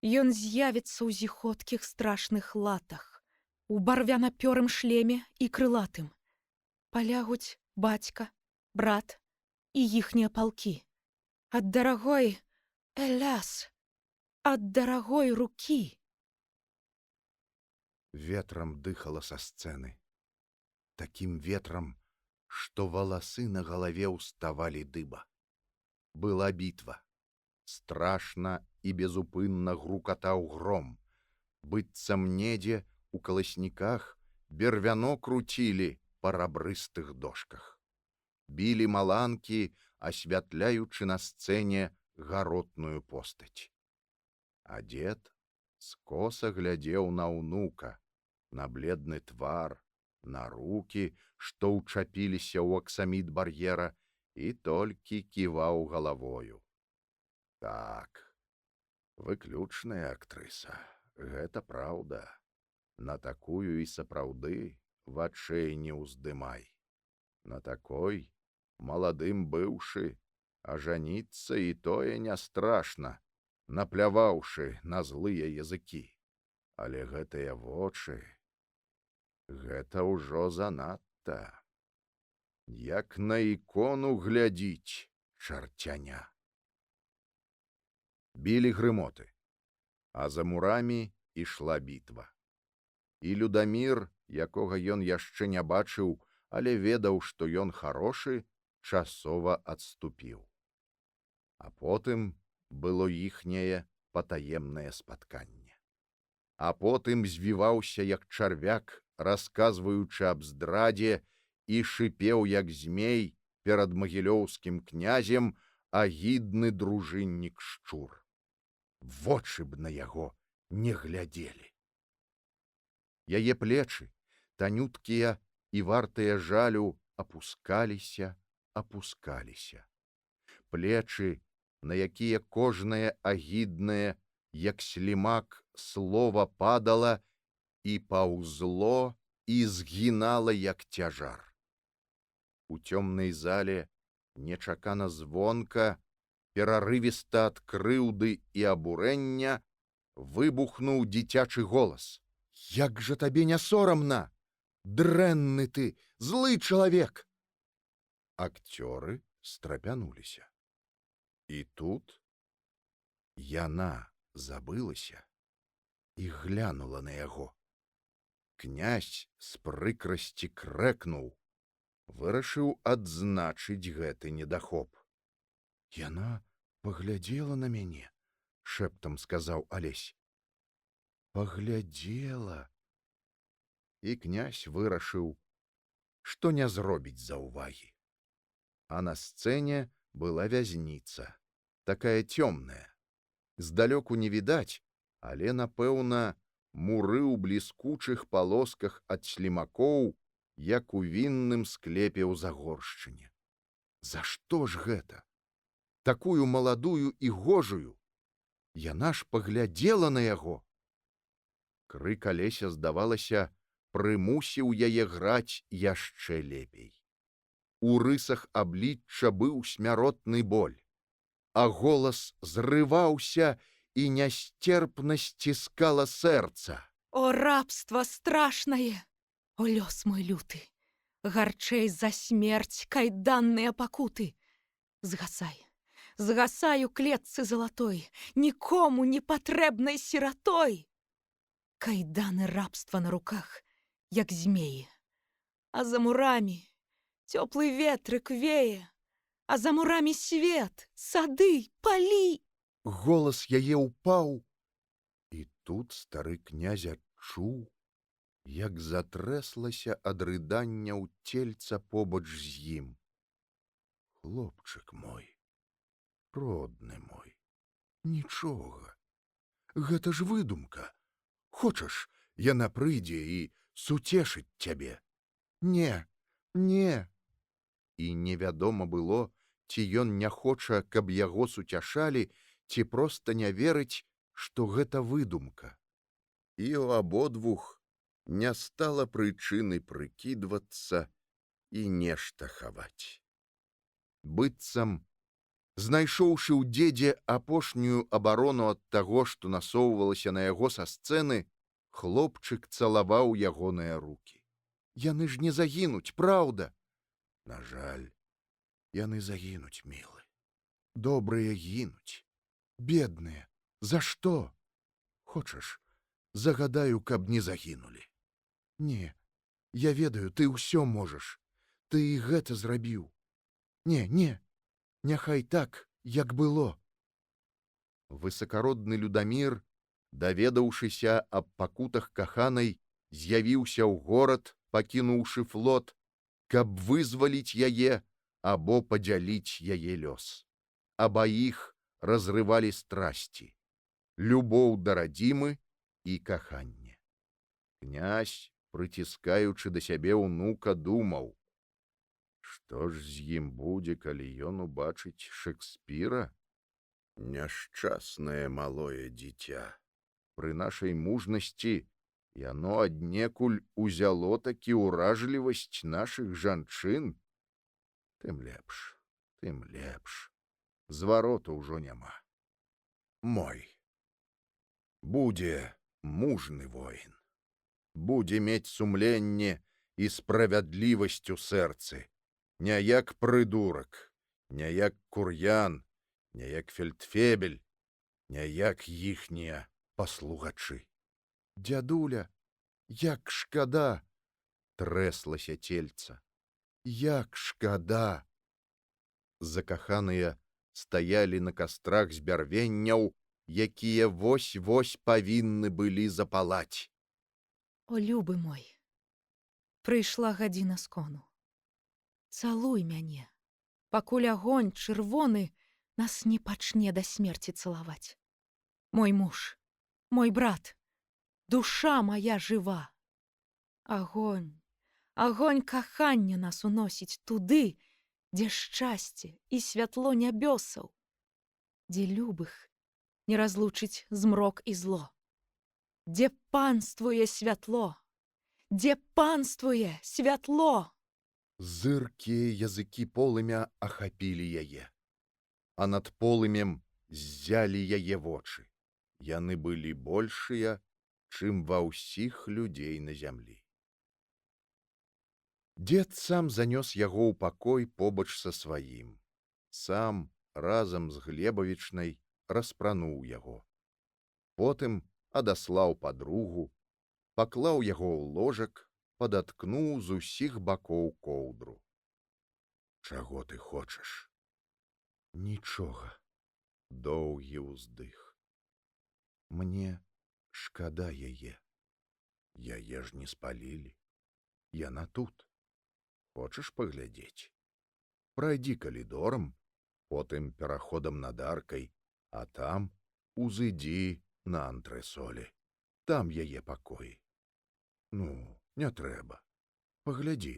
Ён з'явіцца ў зіходкіх страшных латах, у барвяна-пёрым шлеме і крылатым. Палягуць бацька, брат і іхнія палкі. Ад дарагой, эляс, ад дарагой рукі. Ветрам дыхала са сцэны. Такім ветрам, што валасы на галаве ўставалі дыба. Была бітва. Страшна і безупынна грукатаў гром. Быццам недзе у каласніках бервяно круцілі па рабрыстых дошках. Білі маланкі, асвятляючы на сцэне гаротную постаць. А дзед скоса глядзеў на ўнука, на бледны твар, на рукі, што ўчапіліся ў аксаміт бар'ера, і толькі ківаў галавою. Так, выключная актрыса, гэта праўда. На такую і сапраўды вачэй не ўздымай. На такой, маладым быўшы, а жаніцца і тое не страшна, напляваўшы на злыя языкі. Але гэтыя вочы, гэта ўжо занадта. як на ікону глядіць, чарцяня. Білі грымоты, а за мурамі ішла бітва. І Людамір, якога ён яшчэ не бачыў, але ведаў, што ён харошы, часова адступіў. А потым было іхняе патаемнае спатканне. А потым звіваўся, як чарвяк, расказваючы аб здрадзе, і шыпеў, як змей, перад магілёўскім князем агідны дружыннік Шчур. Вочы б на яго не глядзелі. Яе плечы, танюткія і вартыя жалю, апускаліся, апускаліся. Плечы, на якія кожнае агіднае, як слімак, слова падала і паўзло, і згінала, як цяжар. У цёмнай зале нечакана звонка, перарывіста ад крыўды і абурэння, выбухнуў дзіцячы голас. «Як жа табе не сорамна? Дрэнны ты, злы чалавек!» Акцёры страпянуліся. І тут яна забылася і глянула на яго. Князь з прыкрасці крэкнуў, вырашыў адзначыць гэты недахоп. «Яна паглядзела на мяне», — шэптам сказаў Алесь. «Паглядзела». І князь вырашыў, што не зробіць заўвагі. А на сцэне была вязніца, такая цёмная. Здалёку не відаць, але, напэўна, муры ў бліскучых палосках ад слімакоў, як у вінным склепе ў Загоршчыне. За што ж гэта? Такую маладую і гожую. Яна ж паглядзела на яго. Крык Алеся, здавалася, прымусіў яе граць яшчэ лепей. У рысах аблічча быў смяротны боль, а голас зрываўся і нясцерпна сціскала сэрца. О, рабства страшнае! О, лёс мой люты! Гарчэй за смерць кайданныя пакуты! Згасай, згасай у клетцы залатой, нікому не патрэбнай сіратой! Кайданы рабства на руках, як змеі, а за мурамі цёплы ветрык вее, а за мурамі свет, сады, палі. Голас яе ўпаў, і тут стары князь адчуў, як затрэслася ад рыдання ў цельца побач з ім. «Хлопчык мой, родны мой, нічога, гэта ж выдумка. Хочаш, яна прыйдзе і суцешыць цябе? Не, не». І невядома было, ці ён не хоча, каб яго суцяшалі, ці проста не верыць, што гэта выдумка. І ў абодвух не стала прычыны прыкідвацца і нешта хаваць. Быццам, знайшоўшы ў дзедзе апошнюю абарону ад таго, што насоўвалася на яго са сцэны, хлопчык цалаваў ягоныя рукі. «Яны ж не загінуць, праўда?» «На жаль, яны загінуць, мілы. Добрыя гінуць. Бедныя. За што? Хочаш, загадаю, каб не загінулі?» «Не, я ведаю, ты ўсё можаш. Ты і гэта зрабіў. Не, не, няхай так, як было». Высакародны Людамір, даведаўшыся аб пакутах каханай, з'явіўся ў горад, пакінуўшы флот, каб вызваліць яе або падзяліць яе лёс. Абаіх разрывалі страсці, любоў да радзімы і каханне. Князь, прыціскаючы да сябе ўнука, думаў, што ж з ім будзе, калі ён убачыць Шекспіра? Няшчаснае малое дзіця. Пры нашай мужнасці яно аднекуль узяло такі ўражлівасць нашых жанчын. Тым лепш, тым лепш. Звароту ўжо няма. Мой. Будзе мужны воін. Будзе мець сумленне і справядлівасць у сэрцы. Не як прыдурак, не як кур'ян, не як фельдфебель, не як іхнія паслугачы. Дзядуля, як шкада, трэслася цельца. Як шкада. Закаханыя стаялі на кастрах з бярвенняў, якія вось-вось павінны былі запалаць. О, любы мой, прыйшла гадзіна скону. Цалуй мяне, пакуль агонь чырвоны нас не пачне да смерці цалаваць. Мой муж, мой брат, душа моя жыва. Агонь, агонь кахання нас уносіць туды, дзе шчасце і святло нябёсаў, дзе любых не разлучыць змрок і зло, дзе панствуе святло, дзе панствуе святло. Зыркія языкі полымя ахапілі яе, а над полымем ззялі яе вочы. Яны былі большыя, чым ва ўсіх людзей на зямлі. Дзед сам занёс яго ў пакой побач са сваім. Сам разам з Глебавічнай распрануў яго. Потым адаслаў падругу, паклаў яго ў ложак, падаткнуў з усіх бакоў коўдру. Чаго ты хочаш? Нічога. Доўгі ўздых. Мне шкада яе. Яе ж не спалілі. Яна тут. Хочаш паглядзець? Прайдзі калідорам, потым пераходам над аркай, а там узыдзі на антрэсолі. Там яе пакоі. Ну, не трэба. Паглядзі.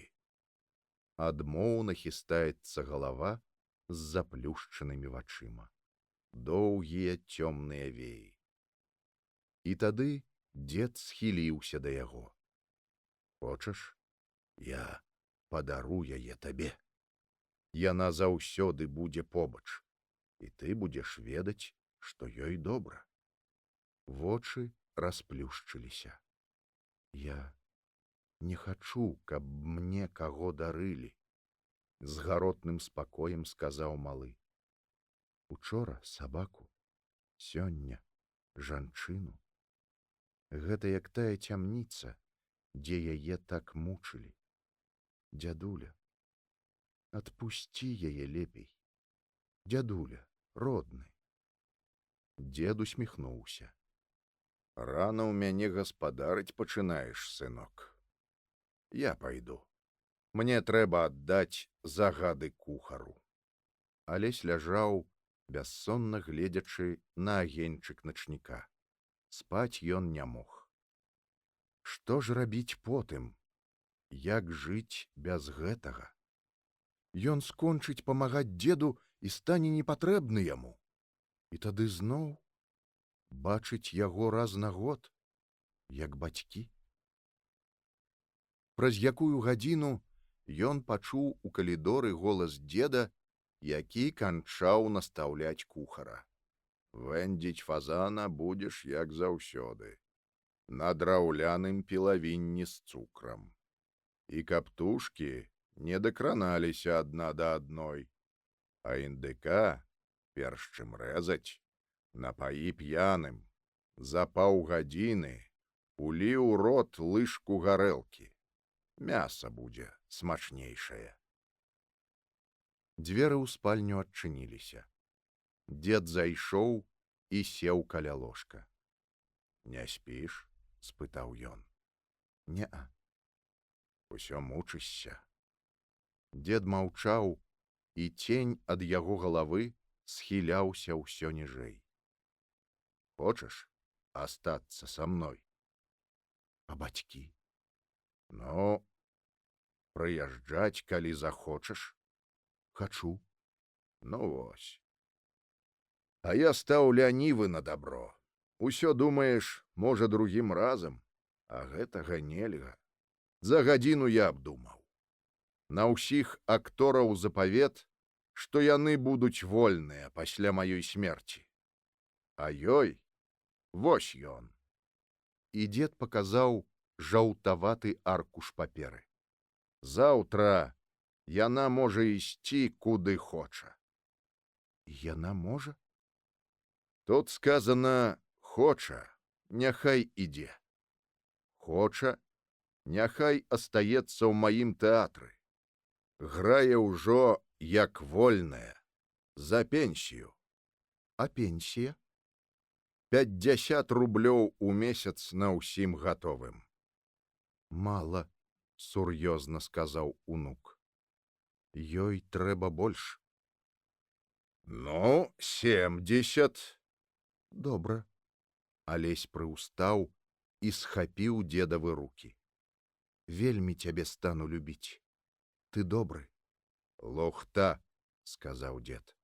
Адмоўна хістаецца галава з заплюшчанымі вачыма. Доўгія цёмныя веі. І тады дзед схіліўся да яго. Хочаш, я падару яе табе. Яна заўсёды будзе побач, і ты будзеш ведаць, што ёй добра. Вочы расплюшчыліся. Я не хачу, каб мне каго дарылі, з гаротным спакоем сказаў малы. Учора сабаку, сёння жанчыну. Гэта як тая цямніца, дзе яе так мучылі. Дзядуля, адпусці яе лепей. Дзядуля, родны. Дзед усміхнуўся. Рана ў мяне гаспадарыць пачынаеш, сынок. Я пайду. Мне трэба аддаць загады кухару. Алесь ляжаў, бяссонна гледзячы на агеньчык начніка. Спаць ён не мог. Што ж рабіць потым? Як жыць без гэтага? Ён скончыць памагаць дзеду і стане непатрэбны яму. І тады зноў бачыць яго раз на год, як бацькі. Праз якую гадзіну ён пачуў у калідоры голас дзеда, які канчаў настаўляць кухара. Вэндзіць фазана будзеш, як заўсёды, на драўляным пілавінні з цукрам. І каб птушкі не дакраналіся адна да адной, а індыка, перш чым рэзаць, напаі п'яным, за паўгадзіны улі ў рот лыжку гарэлкі. Мяса будзе смачнейшае. Дзверы ў спальню адчыніліся. Дзед зайшоў і сеў каля ложка. Не спіш? — спытаў ён. Не-а. Усё мучышся. Дзед маўчаў, і цень ад яго галавы схіляўся ўсё ніжэй. Хочаш астацца са мной? А бацькі? Ну, прыязджаць, калі захочаш. Хачу. Ну вось. А я стаў лянівы на дабро. Усё думаеш, можа, другім разам, а гэтага нельга. За гадзіну я абдумаў. На ўсіх актораў запавет, што яны будуць вольныя пасля маёй смерці. А ёй вось ён. І дзед паказаў жаўтаваты аркуш паперы. Заўтра Яна можа ісці, куды хоча. Яна можа? Тут сказано «хоча», няхай ідзе. Хоча, няхай астаецца ў маім тэатры. Грае ўжо як вольная, за пенсію. А пенсія? 50 рублёў у месяц на ўсім гатовым. Мала, сур'ёзна сказаў унук. Ёй трэба больш. Ну, 70. Добра. Алесь прыўстаў і схапіў дзедавы рукі. Вельмі цябе стану любіць. Ты добры. Лухта, сказаў дзед.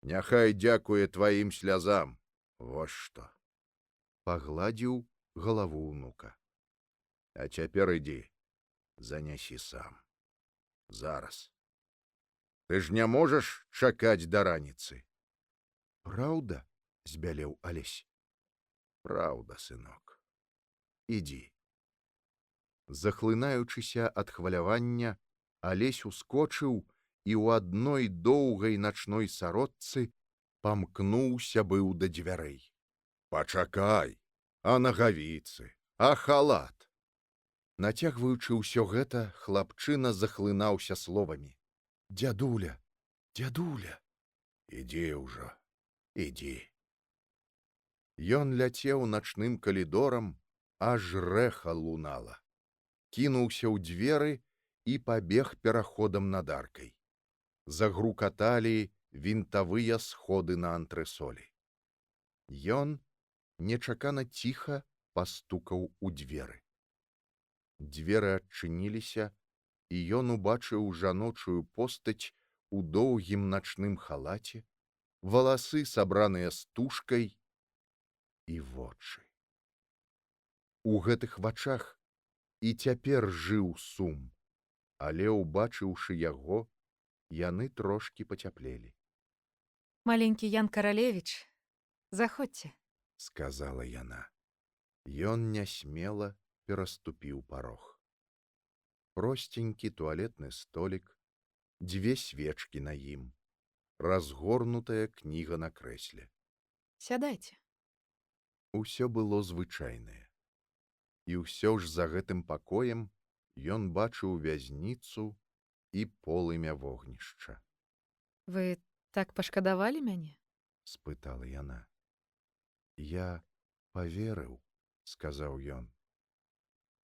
Няхай дзякуе тваім слязам. Вось што. Пагладзіў галаву унука. А цяпер ідзі, занясі сам. Зараз. Ты ж не можаш чакаць да раніцы. Праўда? Збялеў Алесь. Праўда, сынок. Ідзі. Захлынаючыся ад хвалявання, Алесь ускочыў і ў адной доўгай начной сародцы памкнуўся быў да дзвярэй. Пачакай, а нагавіцы, а халат. Нацягваючы ўсё гэта, хлапчына захлынаўся словамі. Дзядуля, дзядуля. Ідзі ўжо, ідзі. Ён ляцеў начным калідорам, аж рэха лунала. Кінуўся ў дзверы і пабег пераходам над аркай. Загрукаталі вінтавыя сходы на антрэсолі. Ён нечакана ціха пастукаў у дзверы. Дзверы адчыніліся, і ён убачыў жаночую постаць у доўгім начным халаце, валасы, сабраныя стужкай, і вочы. У гэтых вачах і цяпер жыў сум, але, убачыўшы яго, яны трошкі пацяплелі. Маленькі Ян Каралевіч, заходзьце, сказала яна. Ён нясмела пераступіў парог. Простенькі туалетны столік, 2 свечкі на ім, разгорнутая кніга на крэсле. сядайце. Усё было звычайнае. І ўсё ж за гэтым пакоем ён бачыў вязніцу і полымя вогнішча. Вы так пашкадавалі мяне? Спытала яна. Я паверыў, сказаў ён.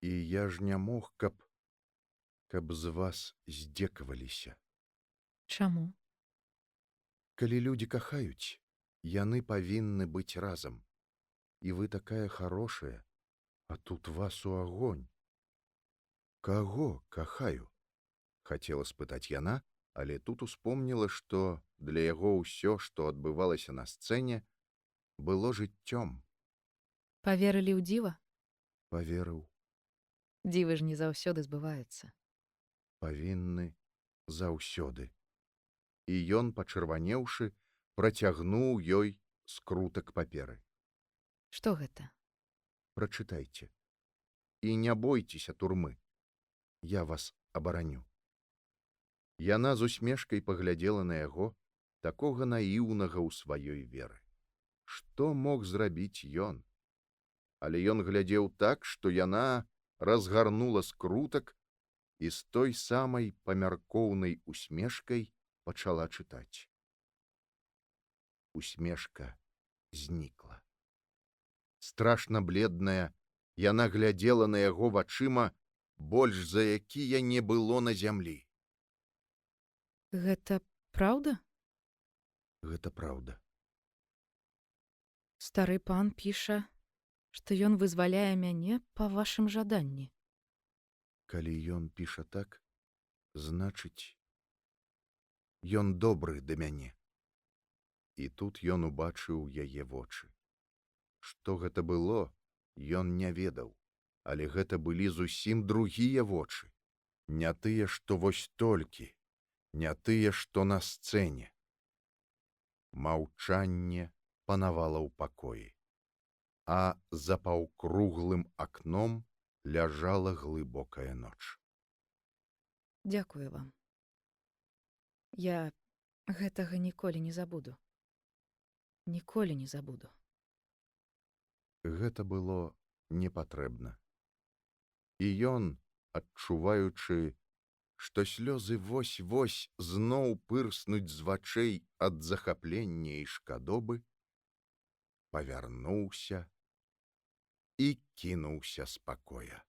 І я ж не мог, каб з вас здзекаваліся. Чаму? Калі людзі кахаюць, яны павінны быць разам. І вы такая хорошая, а тут вас у агонь. Каго кахаю? Хацела спытаць яна, але тут успомніла, што для яго ўсё, што адбывалася на сцэне, было жыццём. Паверылі ў дзіва? Паверыў. Дзівы ж не заўсёды збываюцца. Павінны заўсёды. І ён, пачырванеўшы, працягнуў ёй скрутак паперы. Што гэта? Прачытайце. І не бойцеся турмы. Я вас абараню. Яна з усмешкай паглядзела на яго, такога наіўнага ў сваёй веры. Што мог зрабіць ён? Але ён глядзеў так, што яна разгарнула скрутак і з той самай памяркоўнай усмешкай пачала чытаць. Усмешка знікла. Страшна бледная, яна глядзела на яго вачыма, больш за якія не было на зямлі. Гэта праўда? Гэта праўда. Стары пан піша, што ён вызваляе мяне па вашым жаданні. Калі ён піша так, значыць, ён добры да мяне. І тут ён убачыў яе вочы. Што гэта было, ён не ведаў, але гэта былі зусім другія вочы. Не тыя, што вось толькі, не тыя, што на сцэне. Маўчанне панавала ў пакоі, а за паўкруглым акном ляжала глыбокая ноч. Дзякую вам. Я гэтага ніколі не забуду. Ніколі не забуду. Гэта было непатрэбна. І ён, адчуваючы, што слёзы вось-вось зноў пырснуць з вачэй ад захаплення і шкадобы, павярнуўся і кінуўся з пакоя.